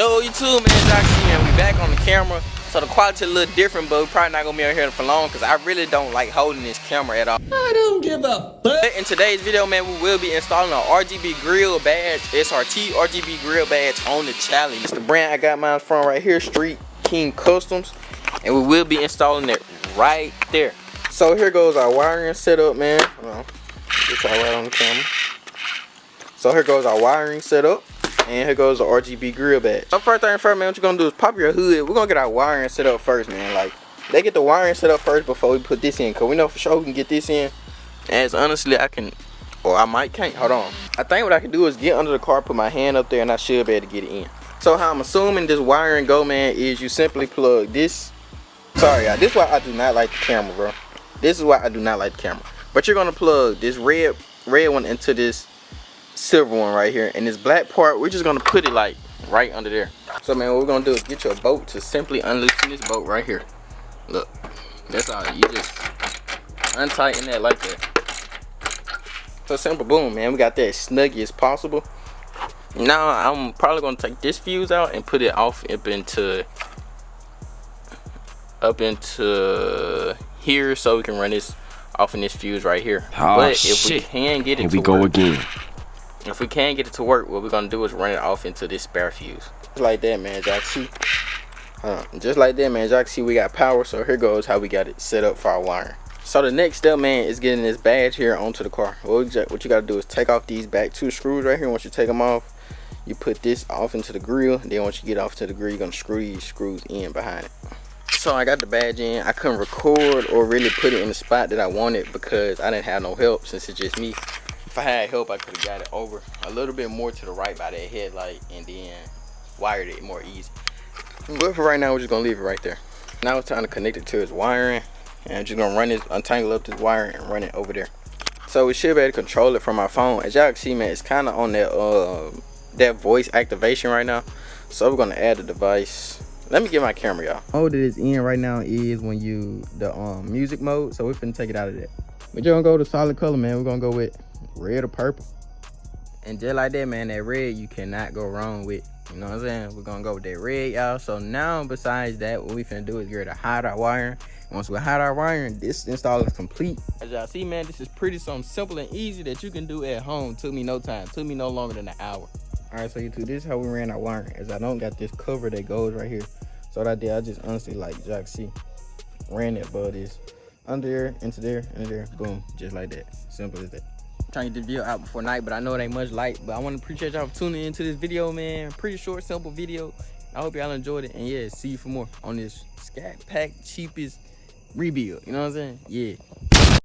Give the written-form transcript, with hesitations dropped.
Yo, you too, man. Joxy, man. We back on the camera, so the quality a little different, but we're probably not gonna be on here for long because I really don't like holding this camera at all. I don't give a fuck. In today's video, man, we will be installing an RGB grill badge, SRT RGB grill badge on the challenge. It's the brand I got mine from right here, Street King Customs, and we will be installing it right there. So here goes our wiring setup, man. Hold on. Get y'all right on the camera. So here goes our wiring setup. And here goes the RGB grill badge. So first thing first, man, what you're gonna do is pop your hood. We're gonna get our wiring set up first, man. Like, they get the wiring set up first before we put this in, cause we know for sure we can get this in. As honestly, I can, or I might can't. Hold on. I think what I can do is get under the car, put my hand up there, and I should be able to get it in. So how I'm assuming this wiring go, man, is you simply plug this. Sorry, y'all. This is why I do not like the camera, bro. This is why I do not like the camera. But you're gonna plug this red one into this silver one right here, and this black part we're just gonna put it like right under there. So man, what we're gonna do is get your bolt to simply unloosen this bolt right here. Look, that's all. You just untighten that like that. So simple, boom, man. We got that as snuggy as possible. Now I'm probably gonna take this fuse out and put it off up into here, so we can run this off in this fuse right here. Oh, but if shit. we can get it Here we go again. If we can't get it to work, what we're gonna do is run it off into this spare fuse. Just like that, man, Joxy. Just like that, man, Joxy, we got power. So here goes how we got it set up for our wiring. So the next step, man, is getting this badge here onto the car. What you gotta do is take off these back two screws right here. Once you take them off, you put this off into the grill. Then once you get off to the grill, you're gonna screw these screws in behind it. So I got the badge in. I couldn't record or really put it in the spot that I wanted because I didn't have no help, since it's just me. If I had help, I could have got it over a little bit more to the right by that headlight and then wired it more easy. But for right now, we're just gonna leave it right there. Now it's time to connect it to its wiring, and I'm just gonna run this, untangle up this wire and run it over there. So we should be able to control it from our phone. As y'all can see, man, it's kind of on that voice activation right now. So we're gonna add the device. Let me get my camera, y'all. Mode that it's in right now is when you the music mode. So we're finna take it out of that. We're gonna go to solid color, man. We're gonna go with red or purple. And just like that, man, that red you cannot go wrong with. You know what I'm saying? We're gonna go with that red, y'all. So now, besides that, what we finna do is get ready to hide our wiring. Once we hide our wiring, this install is complete. As y'all see, man, this is pretty something simple and easy that you can do at home. Took me no time. Took me no longer than an hour. All right, so YouTube, this is how we ran our wiring. As I don't got this cover that goes right here. So what I did, I just honestly, like Joxy, ran that above this, under there, into there, boom, just like that. Simple as that. Trying to get this video out before night, but I know it ain't much light. But I want to appreciate y'all for tuning into this video, man. Pretty short, simple video. I hope y'all enjoyed it, and yeah, see you for more on this Scatpack cheapest rebuild. You know what I'm saying? Yeah.